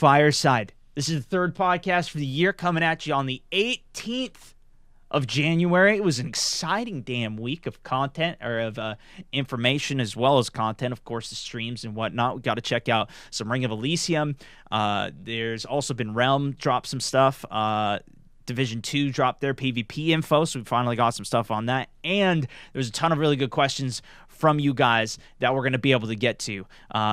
Fireside. This is the third podcast for the year coming at you on the 18th of January. It was an exciting damn week of content, or of information as well as content. Of course, the streams and whatnot. We got to check out some Ring of Elysium. There's also been Realm drop some stuff. Division 2 dropped their PvP info, so we finally got some stuff on that. And there's a ton of really good questions from you guys that we're going to be able to get to.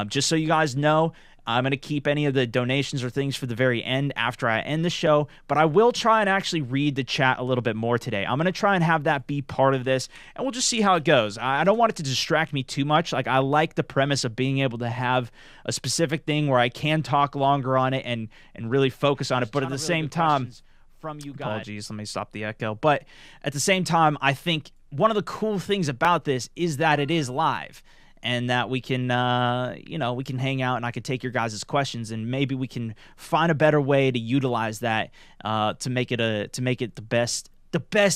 Just so you guys know, I'm going to keep any of the donations or things for the very end after I end the show, but I will try and actually read the chat a little bit more today. I'm going to try and have that be part of this, and we'll just see how it goes. I don't want it to distract me too much. Like, I like the premise of being able to have a specific thing where I can talk longer on it and really focus on it, but at the same time, from you guys. Apologies, let me stop the echo. But at the same time, I think one of the cool things about this is that it is live. And that we can, we can hang out and I can take your guys' questions, and maybe we can find a better way to utilize that to make it the best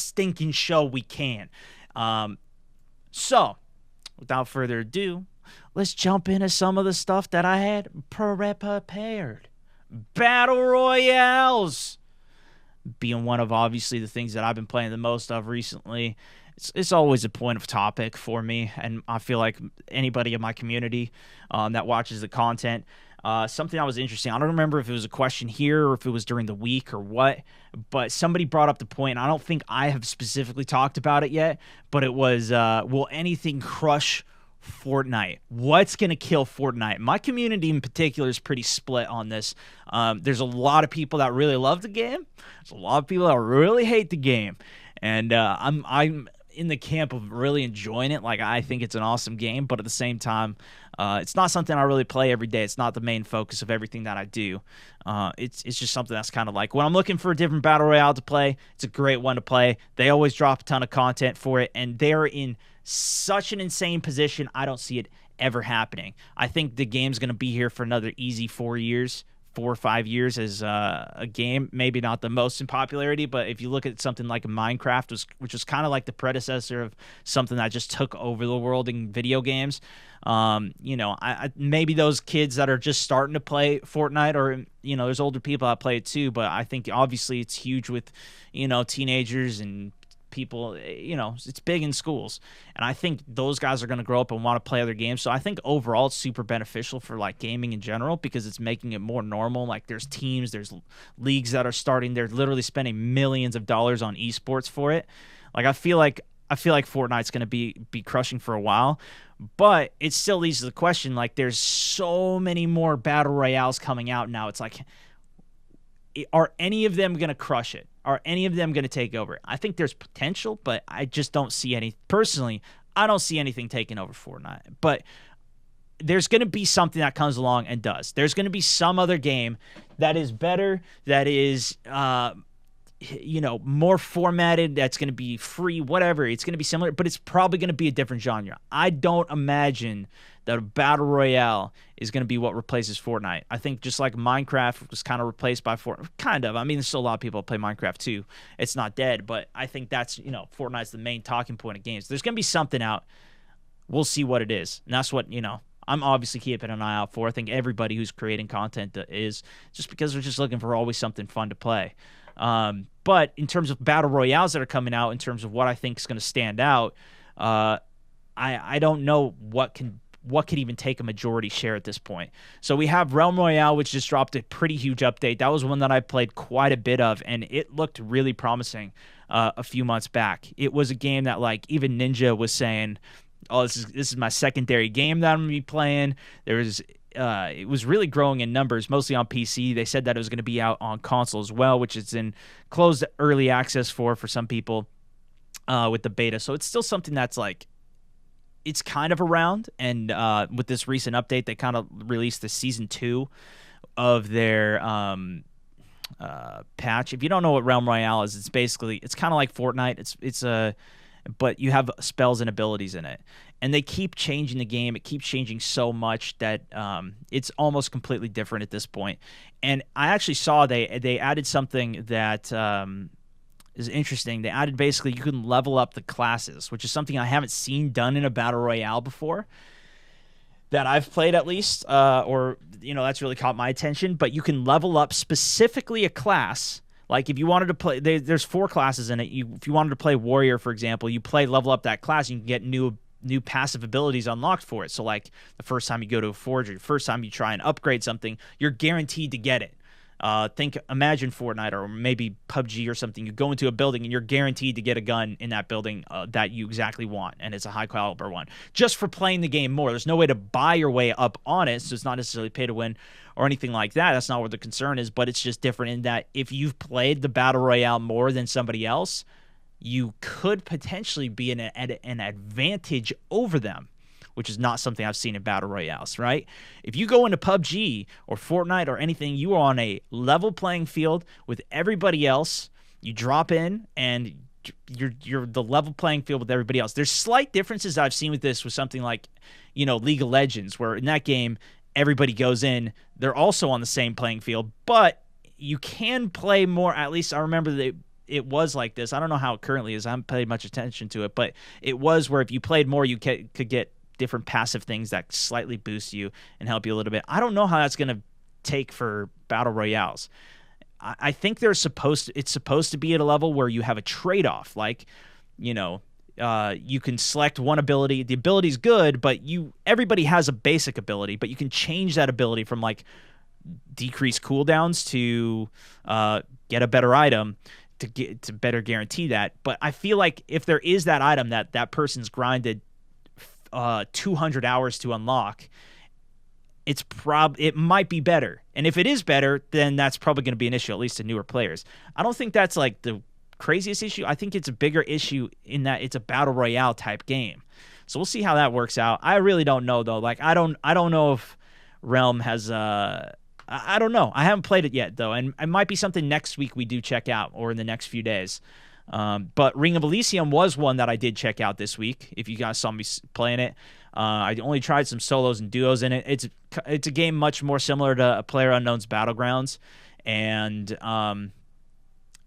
stinking show we can. So, without further ado, let's jump into some of the stuff that I had prepared. Battle Royales being one of obviously the things that I've been playing the most of recently. It's always a point of topic for me, and I feel like anybody in my community that watches the content, something that was interesting. I don't remember if it was a question here or if it was during the week or what, but somebody brought up the point, and I don't think I have specifically talked about it yet, but it was, will anything crush Fortnite? What's going to kill Fortnite? My community in particular is pretty split on this. There's a lot of people that really love the game. There's a lot of people that really hate the game. And I'm in the camp of really enjoying it. Like, I think it's an awesome game, but at the same time, it's not something I really play every day. It's not the main focus of everything that I do. It's just something that's kind of like, when I'm looking for a different Battle Royale to play, it's a great one to play. They always drop a ton of content for it, and they're in such an insane position, I don't see it ever happening. I think the game's going to be here for another easy 4 or 5 years as a game. Maybe not the most in popularity, but if you look at something like Minecraft, which was kind of like the predecessor of something that just took over the world in video games, maybe those kids that are just starting to play Fortnite, or there's older people that play it too, but I think obviously it's huge with teenagers and people. It's big in schools, and I think those guys are going to grow up and want to play other games. So I think overall it's super beneficial for like gaming in general, because it's making it more normal. Like, there's teams, there's leagues that are starting, they're literally spending millions of dollars on esports for it. Like, I feel like Fortnite's going to be crushing for a while, but it still leads to the question, like, there's so many more battle royales coming out now. It's like, are any of them going to crush it? Are any of them going to take over? I think there's potential, but I just don't see any. Personally, I don't see anything taking over Fortnite. But there's going to be something that comes along and does. There's going to be some other game that is better, that is, more formatted, that's going to be free, whatever. It's going to be similar, but it's probably going to be a different genre. I don't imagine that a battle royale is going to be what replaces Fortnite. I think just like Minecraft was kind of replaced by Fortnite, kind of. I mean, there's still a lot of people that play Minecraft too. It's not dead, but I think that's, Fortnite's the main talking point of games. There's going to be something out. We'll see what it is. And that's what, I'm obviously keeping an eye out for. I think everybody who's creating content is, just because they're just looking for always something fun to play. But in terms of battle royales that are coming out, in terms of what I think is going to stand out, I don't know what could even take a majority share at this point. So we have Realm Royale, which just dropped a pretty huge update. That was one that I played quite a bit of, and it looked really promising a few months back. It was a game that, like, even Ninja was saying, oh, this is my secondary game that I'm going to be playing. It was really growing in numbers, mostly on PC. They said that it was going to be out on console as well, which is in closed early access for some people with the beta. So it's still something that's like, it's kind of around. And with this recent update, they kind of released the season 2 of their patch. If you don't know what Realm Royale is, it's kind of like Fortnite. But you have spells and abilities in it. And they keep changing the game. It keeps changing so much that it's almost completely different at this point. And I actually saw they added something that is interesting. They added, basically, you can level up the classes, which is something I haven't seen done in a battle royale before. that I've played at least, or that's really caught my attention. But you can level up specifically a class. Like if you wanted to play, there's 4 classes in it. If you wanted to play warrior, for example, you level up that class, you can get new passive abilities unlocked for it. So like the first time you go to a forge, or the first time you try and upgrade something, you're guaranteed to get it. Imagine Fortnite or maybe PUBG or something. You go into a building and you're guaranteed to get a gun in that building that you exactly want, and it's a high caliber one, just for playing the game more. There's no way to buy your way up on it, so it's not necessarily pay to win or anything like that. That's not what the concern is, but it's just different in that if you've played the Battle Royale more than somebody else, you could potentially be an advantage over them, which is not something I've seen in Battle Royales, right? If you go into PUBG or Fortnite or anything, you are on a level playing field with everybody else. You drop in and you're the level playing field with everybody else. There's slight differences I've seen with this with something like, League of Legends, where in that game, everybody goes in. They're also on the same playing field, but you can play more. At least I remember that it was like this. I don't know how it currently is. I haven't paid much attention to it, but it was where if you played more, you could get different passive things that slightly boost you and help you a little bit. I don't know how that's going to take for Battle Royales. I think it's supposed to be at a level where you have a trade-off. Like, you can select one ability. The ability's good, but everybody has a basic ability, but you can change that ability from like decrease cooldowns to get a better item to better guarantee that. But I feel like if there is that item that person's grinded 200 hours to unlock, it might be better. And if it is better, then that's probably going to be an issue, at least to newer players. I don't think that's like the craziest issue. I think it's a bigger issue in that it's a battle royale type game. So we'll see how that works out. I really don't know though. Like I don't know if Realm has I don't know. I haven't played it yet though, and it might be something next week we do check out or in the next few days. But Ring of Elysium was one that I did check out this week. If you guys saw me playing it, I only tried some solos and duos in it. It's a game much more similar to PlayerUnknown's Battlegrounds, and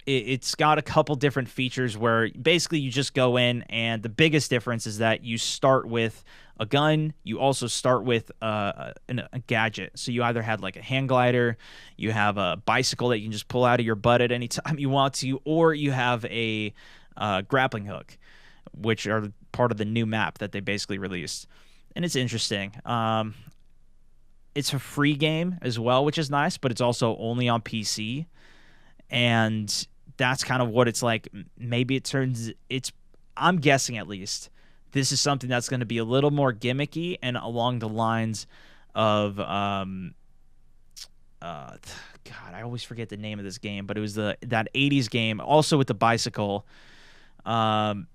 it's got a couple different features where basically you just go in, and the biggest difference is that you start with a gun. You also start with a gadget. So you either had like a hand glider, you have a bicycle that you can just pull out of your butt at any time you want to, or you have a grappling hook, which are part of the new map that they basically released. And it's interesting. It's a free game as well, which is nice, but it's also only on PC. And that's kind of what it's like. Maybe I'm guessing at least, this is something that's going to be a little more gimmicky and along the lines of, God, I always forget the name of this game, but it was that 80s game, also with the bicycle, as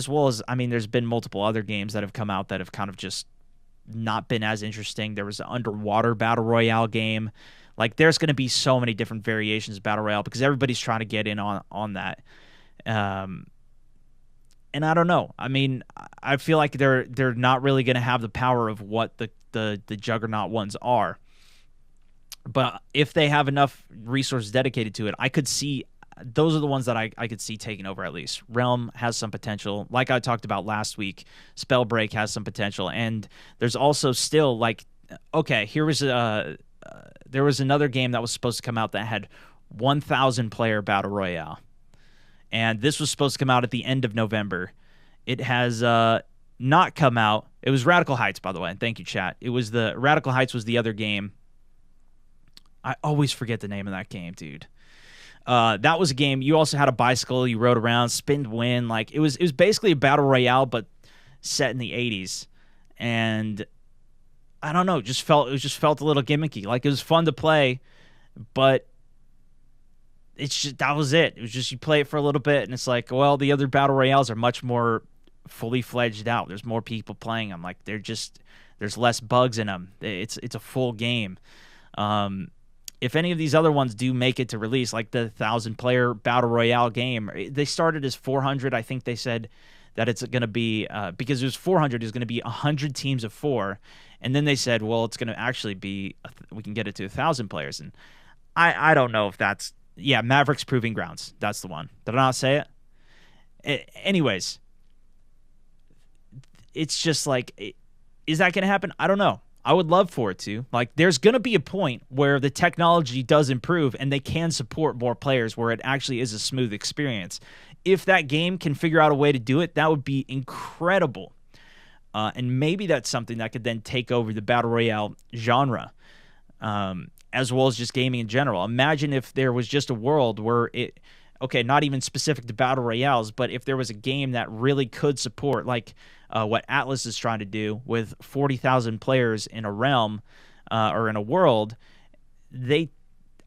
well as, I mean, there's been multiple other games that have come out that have kind of just not been as interesting. There was an underwater battle royale game. Like, there's going to be so many different variations of battle royale because everybody's trying to get in on that. And I don't know. I mean, I feel like they're not really going to have the power of what the Juggernaut ones are. But if they have enough resources dedicated to it, I could see those are the ones that I could see taking over at least. Realm has some potential. Like I talked about last week, Spellbreak has some potential. And there's also still like, okay, there was another game that was supposed to come out that had 1,000 player battle royale. And this was supposed to come out at the end of November. It has not come out. It was Radical Heights, by the way. Thank you, chat. Radical Heights was the other game. I always forget the name of that game, dude. That was a game. You also had a bicycle. You rode around, spin to win. Like it was basically a battle royale, but set in the 80s. And I don't know. It just felt a little gimmicky. Like it was fun to play, but that was it. It was just you play it for a little bit, and it's like, well, the other battle royales are much more fully fledged out. There's more people playing them. Like there's less bugs in them. It's a full game. If any of these other ones do make it to release, like the 1,000-player battle royale game, they started as 400. I think they said that it's going to be because it was 400. It's going to be 100 teams of 4, and then they said, well, it's going to actually be we can get it to 1,000 players, and I don't know if that's. Yeah, Mavericks Proving Grounds. That's the one. Did I not say it? Anyways, it's just like Is that going to happen? I don't know. I would love for it to. Like, there's going to be a point where the technology does improve and they can support more players where it actually is a smooth experience. If that game can figure out a way to do it, that would be incredible. And maybe that's something that could then take over the Battle Royale genre, as well as just gaming in general. Imagine if there was just a world where it, okay, not even specific to Battle Royales, but if there was a game that really could support, like what Atlas is trying to do with 40,000 players in a realm or in a world.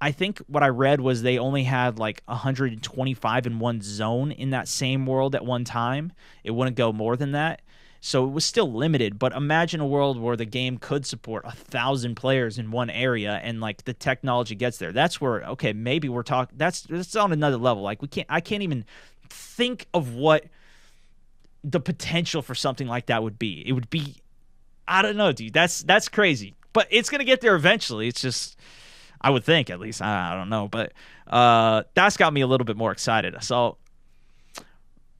I think what I read was they only had like 125 in one zone in that same world at one time. It wouldn't go more than that. So it was still limited, but imagine a world where the game could support 1,000 players in one area and like the technology gets there. That's where, okay, maybe we're talking, that's on another level. Like I can't even think of what the potential for something like that would be. It would be, I don't know, dude, that's crazy, but it's going to get there eventually. It's just, I would think, at least, I don't know, but that's got me a little bit more excited. So,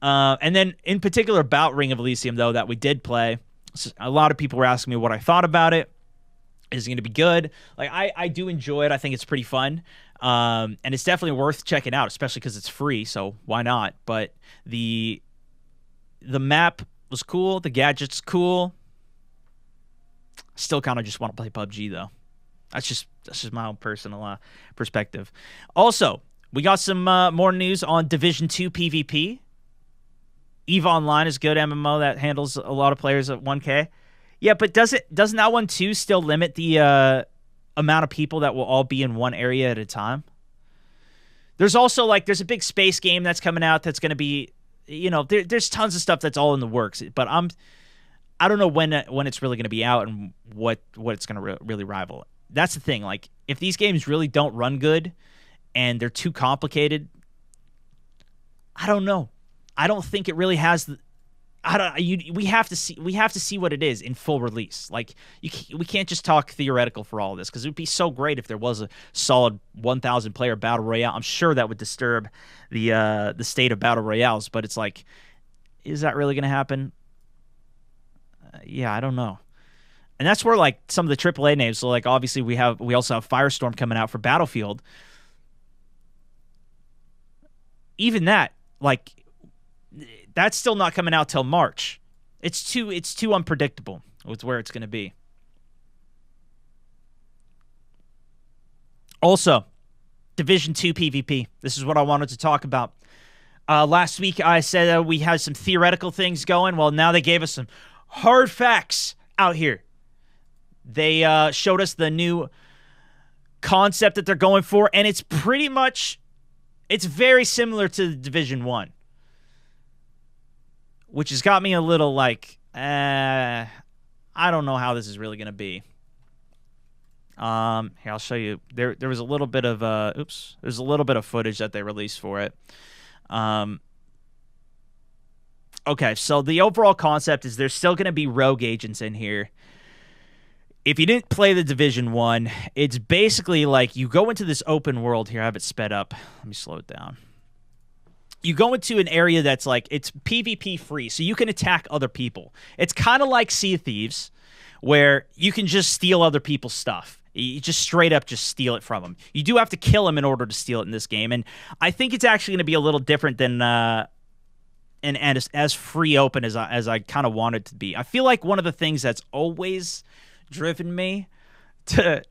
and then in particular about Ring of Elysium, though, that we did play, a lot of people were asking me what I thought about it. Is it going to be good? Like, I do enjoy it. I think it's pretty fun. And it's definitely worth checking out, especially because it's free, so why not? But the map was cool. The gadget's cool. Still kind of just want to play PUBG, though. That's just my own personal perspective. Also, we got some more news on Division 2 PvP. EVE Online is good MMO that handles a lot of players at 1K. Yeah, but doesn't that one too still limit the amount of people that will all be in one area at a time? There's also there's a big space game that's coming out that's going to be, there's tons of stuff that's all in the works. But I don't know when it's really going to be out and what it's going to really rival. That's the thing. Like, if these games really don't run good and they're too complicated, I don't know. I don't think it really has. We have to see what it is in full release. Like, we can't just talk theoretical for all of this, because it would be so great if there was a solid 1,000 player battle royale. I'm sure that would disturb the state of battle royales, but it's like, is that really going to happen? Yeah, I don't know. And that's where some of the AAA names. So obviously we also have Firestorm coming out for Battlefield. Even that, that's still not coming out till March. It's too unpredictable with where it's going to be. Also, Division 2 PvP. This is what I wanted to talk about. Last week I said we had some theoretical things going. Well, now they gave us some hard facts out here. They showed us the new concept that they're going for, and it's very similar to Division 1. Which has got me a little I don't know how this is really going to be. Here, I'll show you. There was a little bit of there's a little bit of footage that they released for it. Okay, so the overall concept is there's still going to be rogue agents in here. If you didn't play the Division 1, it's basically you go into this open world here. I have it sped up. Let me slow it down. You go into an area that's it's PvP free, so you can attack other people. It's kind of like Sea of Thieves, where you can just steal other people's stuff. You just straight up just steal it from them. You do have to kill them in order to steal it in this game, and I think it's actually going to be a little different than and as free open as I kind of want it to be. I feel like one of the things that's always driven me to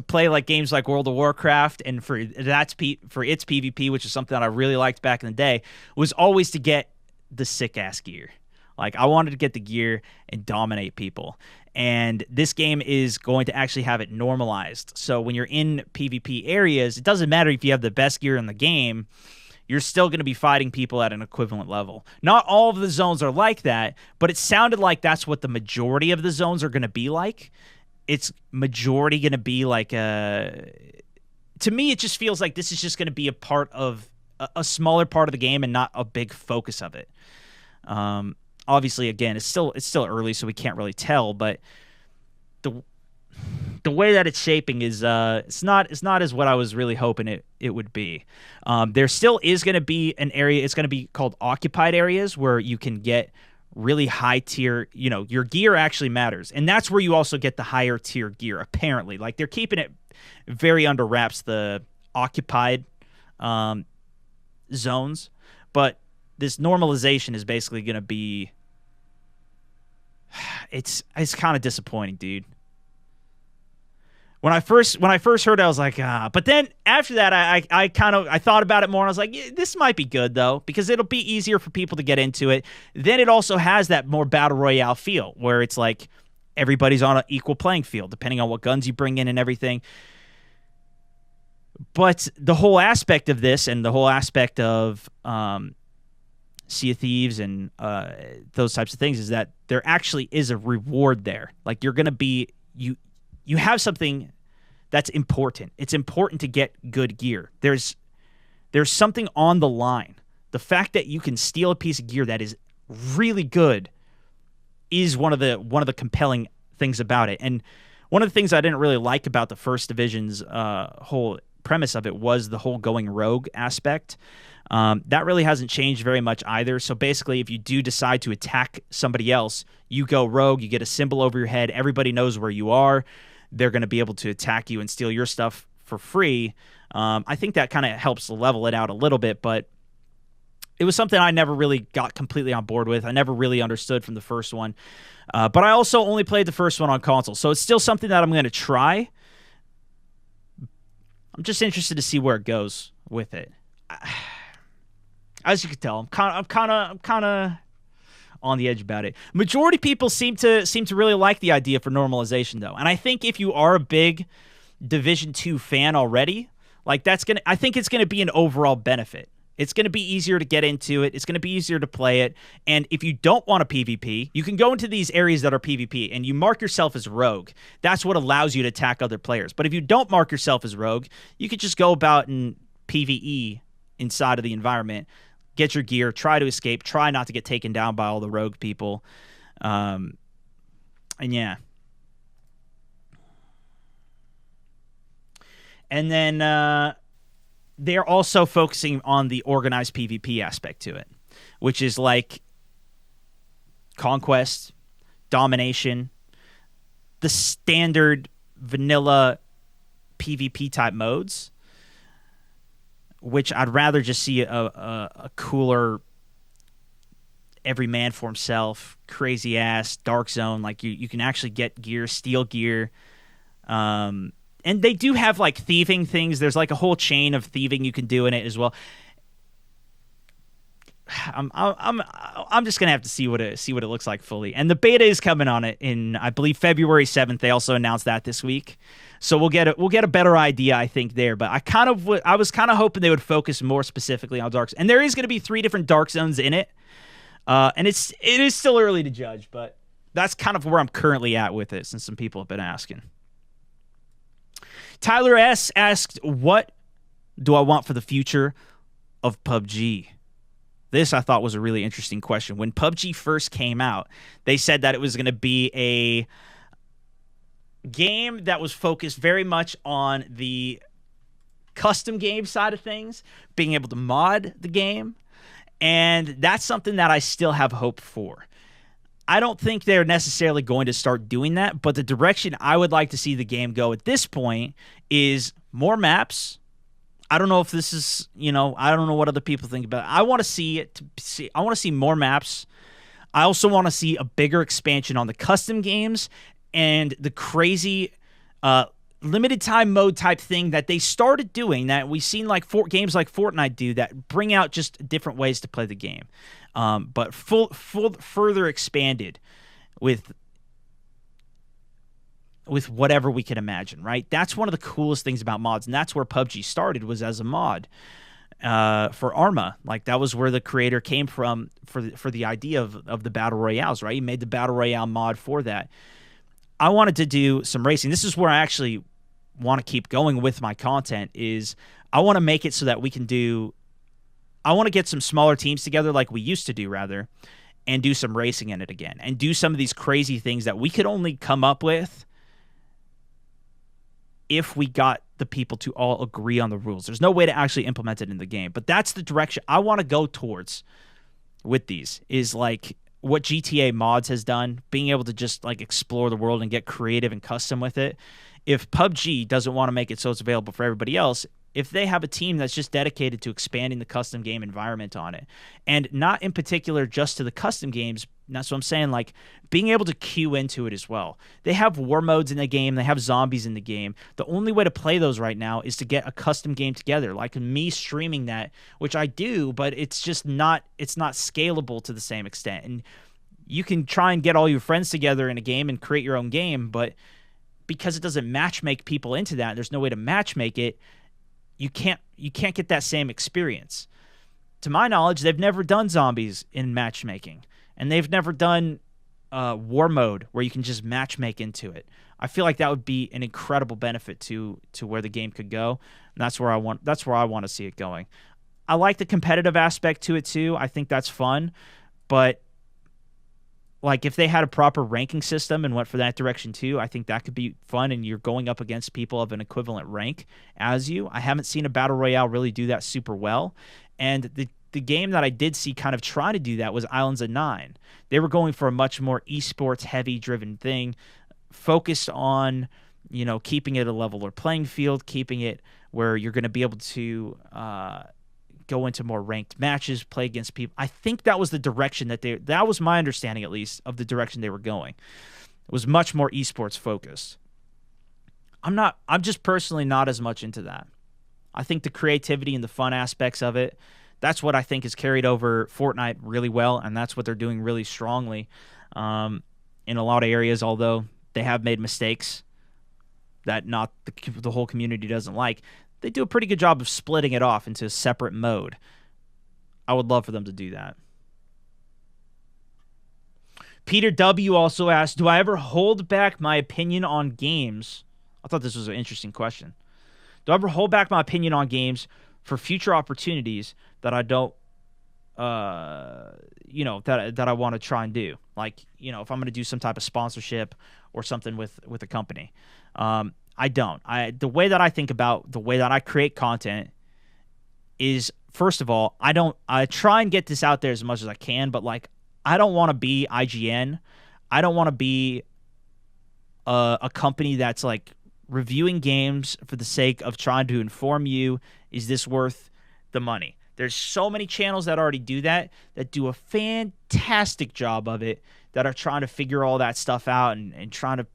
play games like World of Warcraft, and for its PvP, which is something that I really liked back in the day, was always to get the sick-ass gear. I wanted to get the gear and dominate people. And this game is going to actually have it normalized. So when you're in PvP areas, it doesn't matter if you have the best gear in the game, you're still going to be fighting people at an equivalent level. Not all of the zones are like that, but it sounded like that's what the majority of the zones are going to be like. It's majority going to be to me, it just feels like this is just going to be a part of a smaller part of the game and not a big focus of it. Obviously, again, it's still early, so we can't really tell, but the way that it's shaping is it's not as what I was really hoping it would be. There still is going to be an area. It's going to be called occupied areas, where you can get really high tier, your gear actually matters. And that's where you also get the higher tier gear, apparently. Like, they're keeping it very under wraps, the occupied zones. But this normalization is basically going to be... It's kind of disappointing, dude. When I first heard it, I was like, But then after that, I thought about it more, and I was like, yeah, this might be good, though, because it'll be easier for people to get into it. Then it also has that more Battle Royale feel, where it's like everybody's on an equal playing field, depending on what guns you bring in and everything. But the whole aspect of this, and the whole aspect of Sea of Thieves and those types of things, is that there actually is a reward there. Like, you're going to be... You have something that's important. It's important to get good gear. There's something on the line. The fact that you can steal a piece of gear that is really good is one of the compelling things about it. And one of the things I didn't really like about the First Division's whole premise of it was the whole going rogue aspect. That really hasn't changed very much either. So basically, if you do decide to attack somebody else, you go rogue, you get a symbol over your head, everybody knows where you are. They're going to be able to attack you and steal your stuff for free. I think that kind of helps level it out a little bit, but it was something I never really got completely on board with. I never really understood from the first one. But I also only played the first one on console, so it's still something that I'm going to try. I'm just interested to see where it goes with it. As you can tell, I'm kind of on the edge about it. Majority of people seem to really like the idea for normalization, though. And I think if you are a big Division 2 fan already, like, I think it's gonna be an overall benefit. It's gonna be easier to get into it. It's gonna be easier to play it. And if you don't want a PvP, you can go into these areas that are PvP and you mark yourself as rogue. That's what allows you to attack other players. But if you don't mark yourself as rogue, you could just go about and PvE inside of the environment, get your gear, try to escape, try not to get taken down by all the rogue people. And yeah. And then they're also focusing on the organized PvP aspect to it, which is like conquest, domination, the standard vanilla PvP type modes, which I'd rather just see a cooler every man for himself, crazy ass Dark Zone. Like, you can actually get gear, steal gear. And they do have like thieving things. There's like a whole chain of thieving you can do in it as well. I'm just gonna have to see what it looks like fully. And the beta is coming on it in, I believe, February 7th. They also announced that this week, so we'll get a better idea, I think, there. But I was kind of hoping they would focus more specifically on Dark Zone. And there is going to be 3 different Dark Zones in it, and it is still early to judge, but that's kind of where I'm currently at with it, since some people have been asking. Tyler S asked, "What do I want for the future of PUBG?" This, I thought, was a really interesting question. When PUBG first came out, they said that it was going to be a game that was focused very much on the custom game side of things, being able to mod the game, and that's something that I still have hope for. I don't think they're necessarily going to start doing that, but the direction I would like to see the game go at this point is more maps. I don't know if this is, I don't know what other people think about it. I want to see I want to see more maps. I also want to see a bigger expansion on the custom games and the crazy limited time mode type thing that they started doing, that we've seen like games like Fortnite do, that bring out just different ways to play the game. But further expanded with whatever we can imagine, right? That's one of the coolest things about mods, and that's where PUBG started, was as a mod for Arma. Like, that was where the creator came from for the idea of the Battle Royales, right? He made the Battle Royale mod for that. I wanted to do some racing. This is where I actually want to keep going with my content, is I want to make it so that we can I want to get some smaller teams together like we used to do, rather, and do some racing in it again, and do some of these crazy things that we could only come up with if we got the people to all agree on the rules. There's no way to actually implement it in the game, but that's the direction I want to go towards with these, is like what GTA Mods has done, being able to just like explore the world and get creative and custom with it. If PUBG doesn't want to make it so it's available for everybody else, if they have a team that's just dedicated to expanding the custom game environment on it, and not in particular just to the custom games, that's what I'm saying, like being able to queue into it as well. They have war modes in the game, they have zombies in the game. The only way to play those right now is to get a custom game together, like me streaming that, which I do, but it's just not scalable to the same extent. And you can try and get all your friends together in a game and create your own game, but because it doesn't matchmake people into that, there's no way to matchmake it, you can't get that same experience. To my knowledge, they've never done zombies in matchmaking, and they've never done war mode where you can just matchmake into it. I feel like that would be an incredible benefit to where the game could go, and that's where I want to see it going. I like the competitive aspect to it too. I think that's fun, but like if they had a proper ranking system and went for that direction too, I think that could be fun, and you're going up against people of an equivalent rank as you. I haven't seen a battle royale really do that super well, and the game that I did see kind of try to do that was Islands of Nine. They were going for a much more esports heavy driven thing, focused on, you know, keeping it a leveler playing field, keeping it where you're going to be able to go into more ranked matches, play against people. I think that was the direction that was my understanding, at least, of the direction they were going. It was much more esports focused. I'm just personally not as much into that. I think the creativity and the fun aspects of it, that's what I think has carried over Fortnite really well, and that's what they're doing really strongly in a lot of areas, although they have made mistakes that not the whole community doesn't like. They do a pretty good job of splitting it off into a separate mode. I would love for them to do that. Peter W. also asked, do I ever hold back my opinion on games? I thought this was an interesting question. Do I ever hold back my opinion on games for future opportunities that I don't, that I want to try and do? Like, you know, if I'm going to do some type of sponsorship or something with a company. I don't. The way that I think about the way that I create content is, first of all, I try and get this out there as much as I can, but like, I don't want to be IGN. I don't want to be a company that's like reviewing games for the sake of trying to inform you, is this worth the money? There's so many channels that already do that do a fantastic job of it, that are trying to figure all that stuff out and trying to,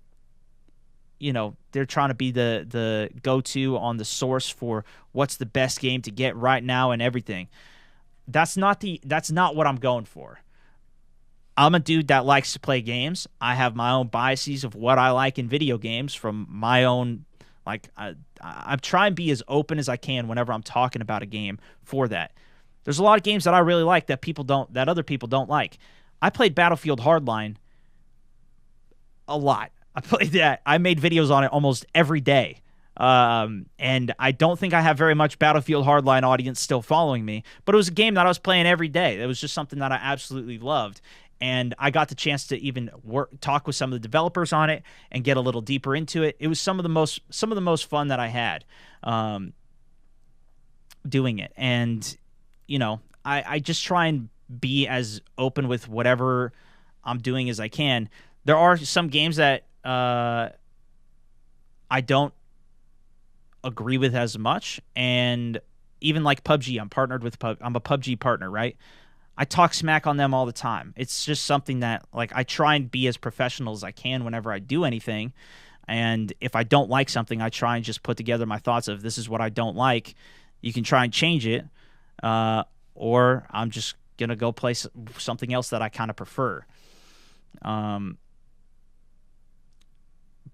you know, they're trying to be the go-to on the source for what's the best game to get right now and everything. That's not what I'm going for. I'm a dude that likes to play games. I have my own biases of what I like in video games from my own, like, I try and be as open as I can whenever I'm talking about a game for that. There's a lot of games that I really like that other people don't like. I played Battlefield Hardline a lot. I played that. I made videos on it almost every day. And I don't think I have very much Battlefield Hardline audience still following me, but it was a game that I was playing every day. It was just something that I absolutely loved. And I got the chance to even talk with some of the developers on it and get a little deeper into it. It was some of the most fun that I had doing it. And, you know, I just try and be as open with whatever I'm doing as I can. There are some games that I don't agree with as much, and even like PUBG, I'm a PUBG partner, right? I talk smack on them all the time. It's just something that, like, I try and be as professional as I can whenever I do anything. And if I don't like something, I try and just put together my thoughts of, this is what I don't like. You can try and change it, or I'm just gonna go play something else that I kind of prefer. But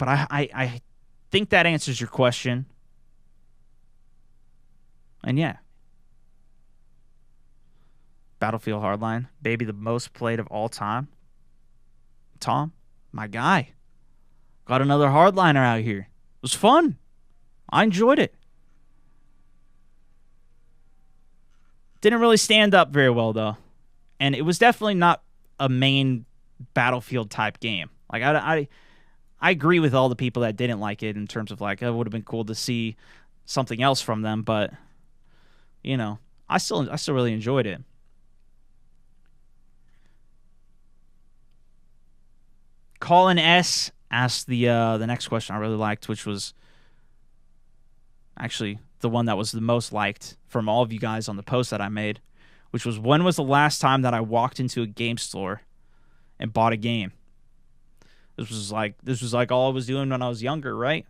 I think that answers your question. And yeah. Battlefield Hardline, maybe the most played of all time. Tom, my guy, got another hardliner out here. It was fun. I enjoyed it. Didn't really stand up very well, though. And it was definitely not a main Battlefield type game. Like, I agree with all the people that didn't like it in terms of, like, it would have been cool to see something else from them, but, you know, I still really enjoyed it. Colin S asked the next question I really liked, which was actually the one that was the most liked from all of you guys on the post that I made, which was, when was the last time that I walked into a game store and bought a game? This was like all I was doing when I was younger, right?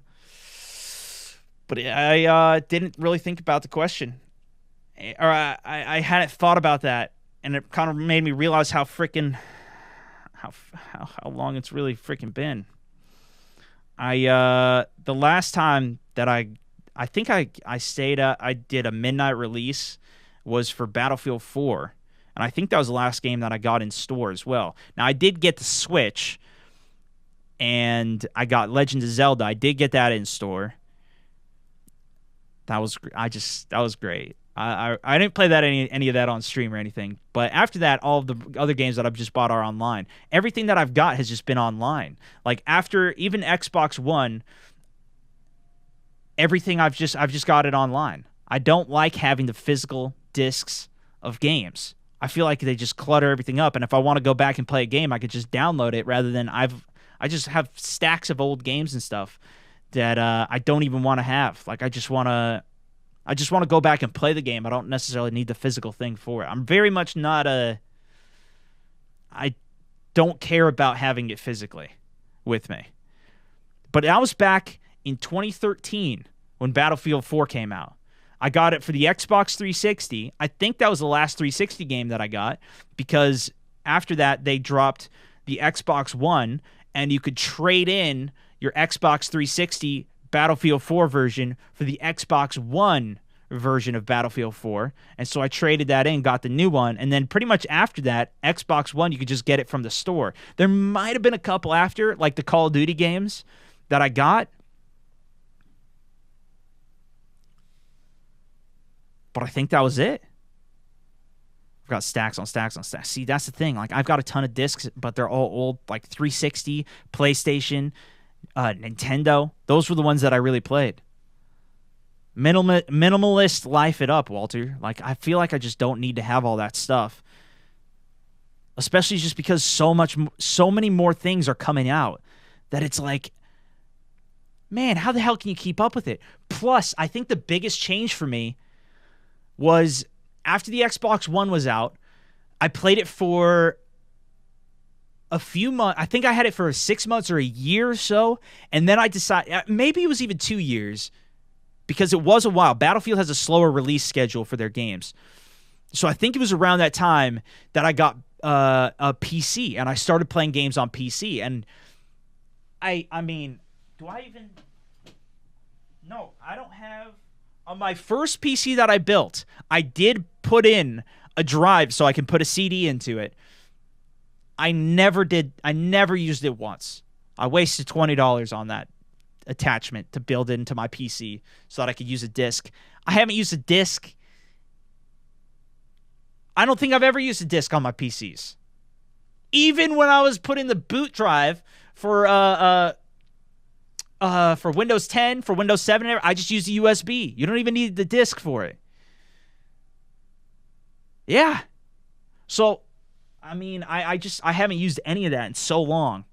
But I didn't really think about the question, or I hadn't thought about that, and it kind of made me realize how long it's really freaking been. The last time that I think I stayed I did a midnight release was for Battlefield 4, and I think that was the last game that I got in store as well. Now, I did get the Switch, and I got Legend of Zelda. I did get that in store. That was great. I didn't play that any of that on stream or anything. But after that, all of the other games that I've just bought are online. Everything that I've got has just been online. Like, after even Xbox One, everything I've just got it online. I don't like having the physical discs of games. I feel like they just clutter everything up, and if I want to go back and play a game, I could just download it rather than I just have stacks of old games and stuff that I don't even want to have. Like, I just want to go back and play the game. I don't necessarily need the physical thing for it. I'm very much not I don't care about having it physically with me. But I was back in 2013 when Battlefield 4 came out. I got it for the Xbox 360. I think that was the last 360 game that I got, because after that they dropped the Xbox One, and you could trade in your Xbox 360 Battlefield 4 version for the Xbox One version of Battlefield 4. And so I traded that in, got the new one, and then pretty much after that, Xbox One, you could just get it from the store. There might have been a couple after, like the Call of Duty games that I got, but I think that was it. I've got stacks on stacks on stacks. See, that's the thing. Like, I've got a ton of discs, but they're all old, like 360, PlayStation, Nintendo. Those were the ones that I really played. Minimalist life it up, Walter. Like, I feel like I just don't need to have all that stuff. Especially just because so many more things are coming out that it's like, man, how the hell can you keep up with it? Plus, I think the biggest change for me was after the Xbox One was out, I played it for a few months. I think I had it for 6 months or a year or so. And then I decided, maybe it was even 2 years, because it was a while. Battlefield has a slower release schedule for their games. So I think it was around that time that I got a PC, and I started playing games on PC. And I mean, do I even... No, I don't have... On my first PC that I built, I did put in a drive so I can put a CD into it. I never used it once. I wasted $20 on that attachment to build into my PC so that I could use a disc. I haven't used a disc. I don't think I've ever used a disc on my PCs. Even when I was putting the boot drive for Windows 10, for Windows 7, I just used a USB. You don't even need the disc for it. Yeah. So, I mean, I haven't used any of that in so long.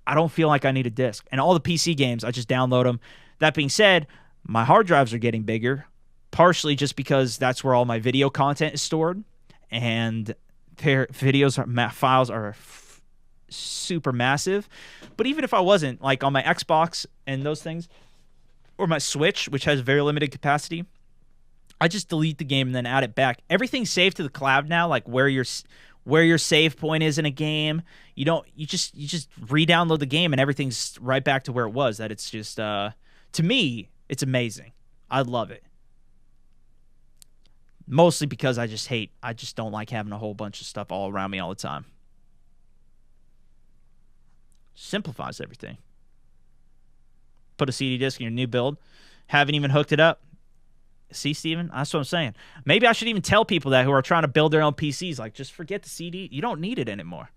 I don't feel like I need a disc. And all the PC games, I just download them. That being said, my hard drives are getting bigger, partially just because that's where all my video content is stored, and their files are super massive. But even if I wasn't, like on my Xbox and those things, or my Switch, which has very limited capacity, I just delete the game and then add it back. Everything's saved to the cloud now, like where your save point is in a game. You just re-download the game and everything's right back to where it was. That it's just to me, it's amazing. I love it. Mostly because I just don't like having a whole bunch of stuff all around me all the time. Simplifies everything. Put a CD disc in your new build. Haven't even hooked it up. See, Steven? That's what I'm saying. Maybe I should even tell people that who are trying to build their own PCs, like, just forget the CD. You don't need it anymore.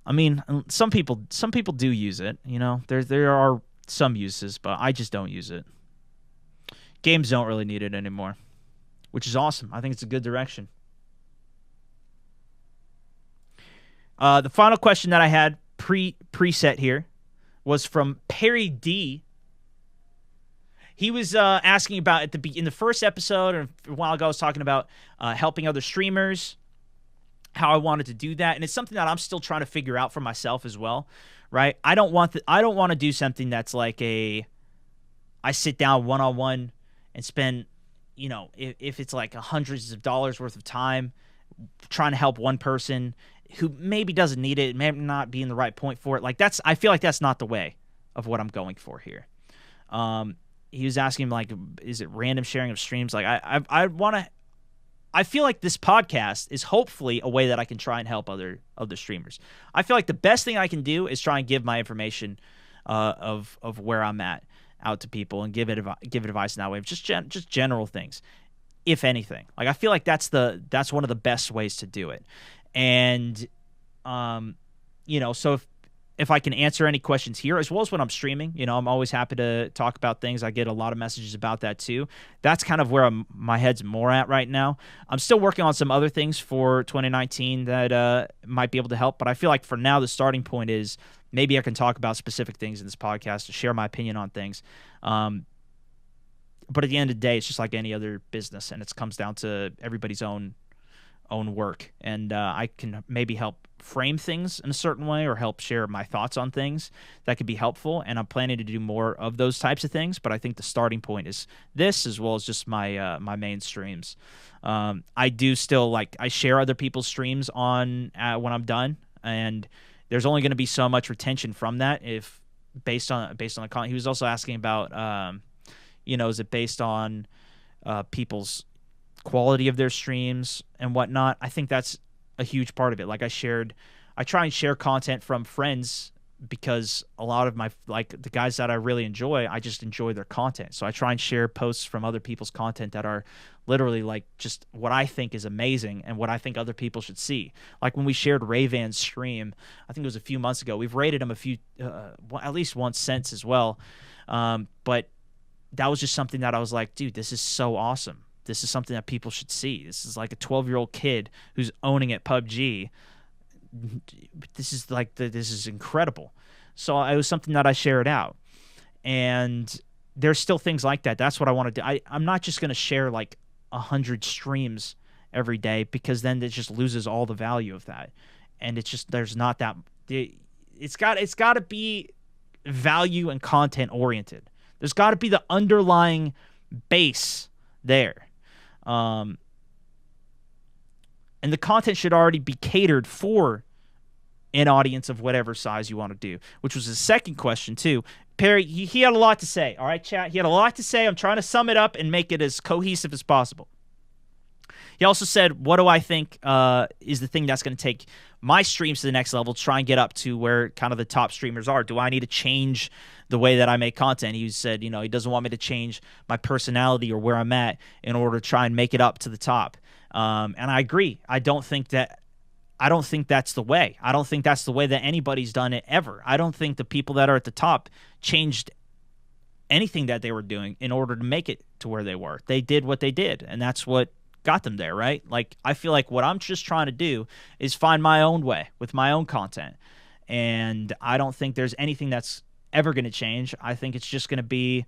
I mean, some people do use it. You know, there are some uses, but I just don't use it. Games don't really need it anymore. which is awesome. I think it's a good direction. The final question that I had preset here was from Perry D. He was asking about in the first episode, or a while ago, I was talking about helping other streamers, how I wanted to do that, and it's something that I'm still trying to figure out for myself as well. Right? I don't want to do something that's like I sit down one-on-one and spend, if it's like hundreds of dollars worth of time trying to help one person who maybe doesn't need it, may not be in the right point for it. Like I feel like that's not the way of what I'm going for here. He was asking like, is it random sharing of streams? Like I feel like this podcast is hopefully a way that I can try and help other streamers. I feel like the best thing I can do is try and give my information of where I'm at out to people and give advice in that way, just general things, if anything. Like I feel like that's one of the best ways to do it. And so if I can answer any questions here, as well as when I'm streaming, I'm always happy to talk about things. I get a lot of messages about that too. That's kind of where my head's more at right now. I'm still working on some other things for 2019 that might be able to help, but I feel like for now the starting point is maybe I can talk about specific things in this podcast to share my opinion on things. But at the end of the day, it's just like any other business, and it comes down to everybody's own work, and I can maybe help frame things in a certain way or help share my thoughts on things that could be helpful, and I'm planning to do more of those types of things, but I think the starting point is this, as well as just my my main streams. I do still I share other people's streams on when I'm done, and there's only going to be so much retention from that if based on the content. He was also asking about is it based on people's quality of their streams and whatnot. I think that's a huge part of it. Like I try and share content from friends because a lot of my the guys that I really enjoy, I just enjoy their content. So I try and share posts from other people's content that are literally just what I think is amazing and what I think other people should see. Like when we shared Ray-Van's stream, I think it was a few months ago. We've rated him at least once since as well. But that was just something that I was like, dude, this is so awesome. This is something that people should see. This is like a 12-year-old kid who's owning at PUBG. This is incredible. So it was something that I shared out. And there's still things like that. That's what I want to do. I'm not just going to share 100 streams every day, because then it just loses all the value of that. And it's just, there's not that. It's got to be value and content oriented. There's got to be the underlying base there. And the content should already be catered for an audience of whatever size you want to do, which was the second question too. Perry, he had a lot to say. All right, chat. He had a lot to say. I'm trying to sum it up and make it as cohesive as possible. He also said, what do I think is the thing that's going to take my streams to the next level, try and get up to where kind of the top streamers are? Do I need to change the way that I make content? He said, he doesn't want me to change my personality or where I'm at in order to try and make it up to the top. And I agree. I don't think that's the way. I don't think that's the way that anybody's done it ever. I don't think the people that are at the top changed anything that they were doing in order to make it to where they were. They did what they did, and that's what got them there, right? I feel like what I'm just trying to do is find my own way with my own content. And I don't think there's anything that's ever going to change. I think it's just going to be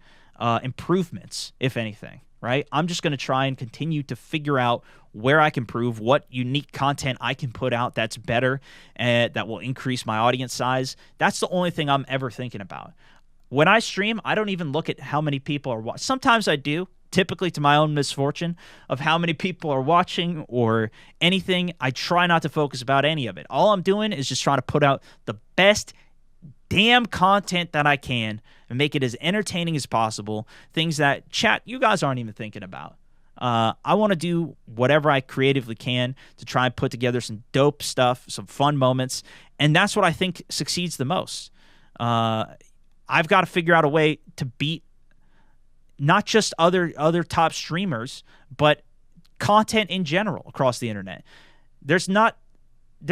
improvements, if anything, right? I'm just going to try and continue to figure out where I can improve, what unique content I can put out that's better and that will increase my audience size. That's the only thing I'm ever thinking about. When I stream, I don't even look at how many people are watching. Sometimes I do, typically to my own misfortune of how many people are watching or anything. I try not to focus about any of it. All I'm doing is just trying to put out the best damn content that I can and make it as entertaining as possible. Things that, chat, you guys aren't even thinking about. I want to do whatever I creatively can to try and put together some dope stuff, some fun moments, and that's what I think succeeds the most. I've got to figure out a way to beat not just other top streamers, but content in general across the internet. There's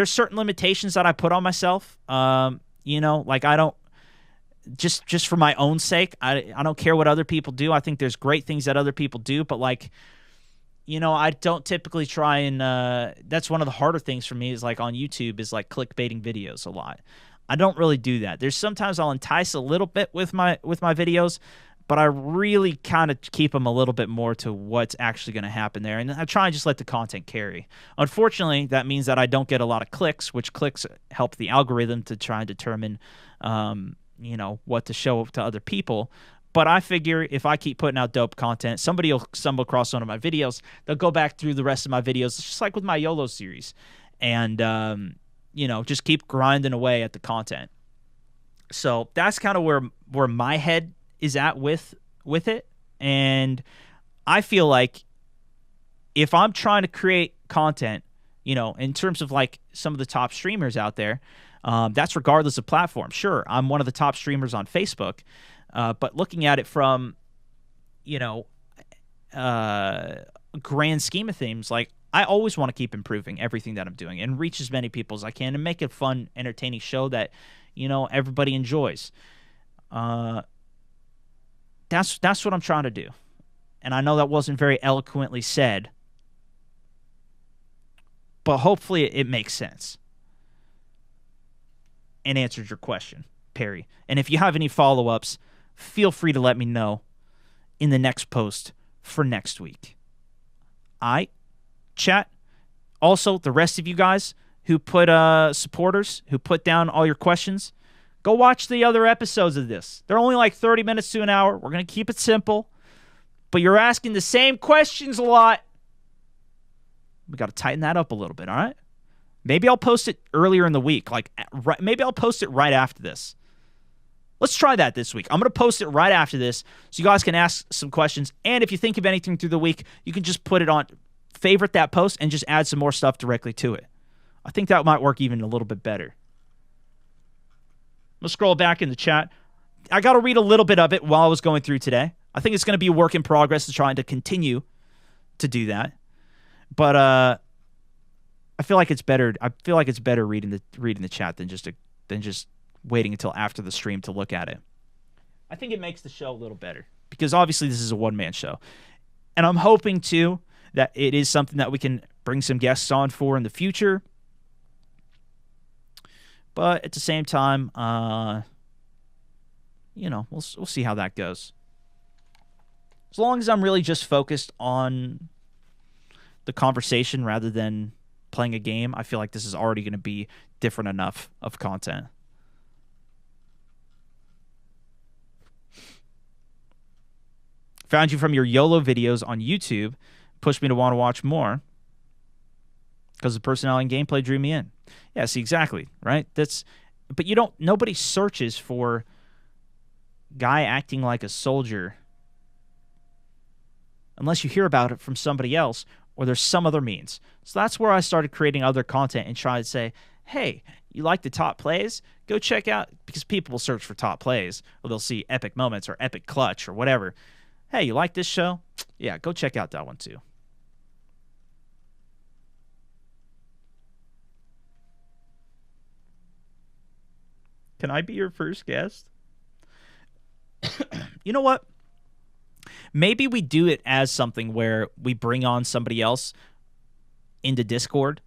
certain limitations that I put on myself. I don't just for my own sake. I don't care what other people do. I think there's great things that other people do, but I don't typically try and that's one of the harder things for me is like on YouTube is like clickbaiting videos a lot. I don't really do that. There's sometimes I'll entice a little bit with my videos, but I really kind of keep them a little bit more to what's actually going to happen there. And I try and just let the content carry. Unfortunately, that means that I don't get a lot of clicks, which clicks help the algorithm to try and determine, what to show to other people. But I figure if I keep putting out dope content, somebody will stumble across one of my videos. They'll go back through the rest of my videos, just like with my YOLO series. And, just keep grinding away at the content. So that's kind of where my head is at with it. And I feel like if I'm trying to create content, in terms of like some of the top streamers out there, that's regardless of platform. Sure, I'm one of the top streamers on Facebook, but looking at it from, grand scheme of things, like I always want to keep improving everything that I'm doing and reach as many people as I can and make a fun, entertaining show that, everybody enjoys. That's what I'm trying to do. And I know that wasn't very eloquently said, but hopefully it makes sense and answered your question, Perry. And if you have any follow-ups, feel free to let me know in the next post for next week. All right, chat. Also, the rest of you guys who put supporters, who put down all your questions, go watch the other episodes of this. They're only like 30 minutes to an hour. We're going to keep it simple. But you're asking the same questions a lot. We got to tighten that up a little bit, all right? Maybe I'll post it earlier in the week. Maybe I'll post it right after this. Let's try that this week. I'm going to post it right after this so you guys can ask some questions. And if you think of anything through the week, you can just put it on, favorite that post, and just add some more stuff directly to it. I think that might work even a little bit better. Let's scroll back in the chat. I got to read a little bit of it while I was going through today. I think it's going to be a work in progress to trying to continue to do that. But I feel like it's better. I feel like it's better reading the chat than just waiting until after the stream to look at it. I think it makes the show a little better because obviously this is a one-man show. And I'm hoping too that it is something that we can bring some guests on for in the future. But at the same time, we'll see how that goes. As long as I'm really just focused on the conversation rather than playing a game, I feel like this is already going to be different enough of content. Found you from your YOLO videos on YouTube. Pushed me to want to watch more because the personality and gameplay drew me in. Yeah, see, exactly, right? But nobody searches for guy acting like a soldier unless you hear about it from somebody else or there's some other means. So that's where I started creating other content and try to say, hey, you like the top plays? Go check out, because people will search for top plays, or they'll see epic moments or epic clutch or whatever. Hey, you like this show? Yeah, go check out that one too. Can I be your first guest? You know what? Maybe we do it as something where we bring on somebody else into Discord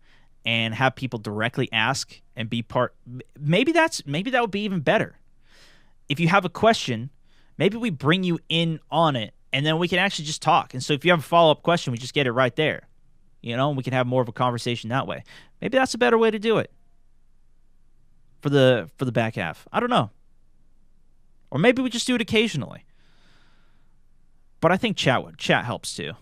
and have people directly ask and be part. Maybe that would be even better. If you have a question, maybe we bring you in on it and then we can actually just talk. And so if you have a follow-up question, we just get it right there. And we can have more of a conversation that way. Maybe that's a better way to do it for the back half. I don't know. Or maybe we just do it occasionally. But I think chat helps too.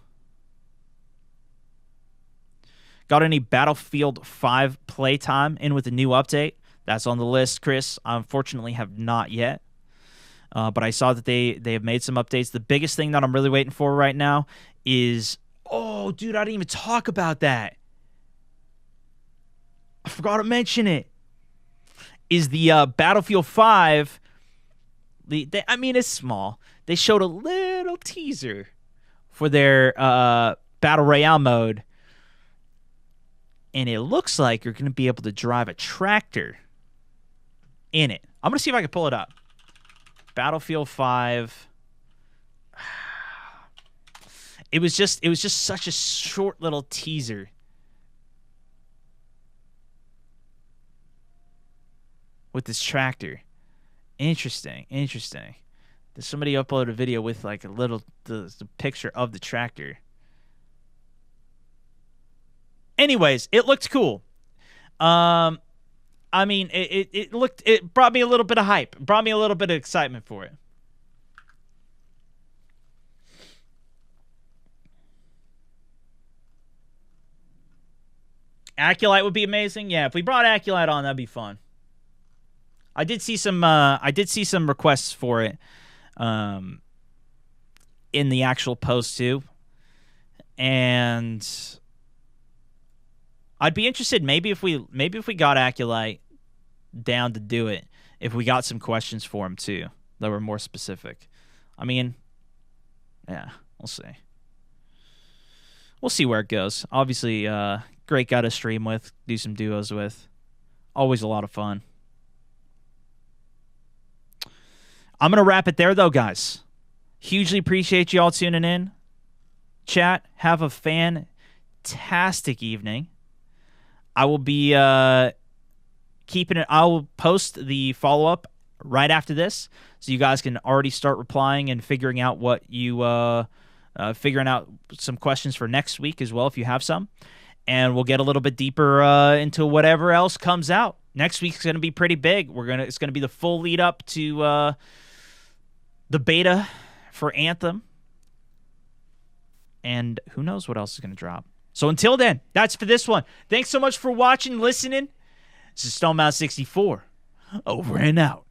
Got any Battlefield 5 playtime in with the new update? That's on the list, Chris. I unfortunately have not yet. But I saw that they have made some updates. The biggest thing that I'm really waiting for right now is... Oh, dude, I didn't even talk about that. I forgot to mention it. Is the Battlefield 5... it's small. They showed a little teaser for their Battle Royale mode. And it looks like you're going to be able to drive a tractor in it. I'm going to see if I can pull it up. Battlefield 5. It was just such a short little teaser. With this tractor. Interesting. Somebody uploaded a video with like the picture of the tractor. Anyways, it looked cool. I mean, it brought me a little bit of hype. It brought me a little bit of excitement for it. Aculite would be amazing. Yeah, if we brought Aculite on, that'd be fun. I did see some requests for it in the actual post too. And I'd be interested maybe if we got Aculite down to do it, if we got some questions for him too that were more specific. I mean, yeah, we'll see. We'll see where it goes. Obviously, great guy to stream with, do some duos with. Always a lot of fun. I'm going to wrap it there, though, guys. Hugely appreciate you all tuning in. Chat, have a fantastic evening. I will be keeping it. I will post the follow-up right after this, so you guys can already start replying and figuring out what you figuring out some questions for next week as well, if you have some. And we'll get a little bit deeper into whatever else comes out. Next week's going to be pretty big. It's going to be the full lead up to the beta for Anthem. And who knows what else is going to drop. So until then, that's for this one. Thanks so much for watching, listening. This is StoneMouse64. Over and out.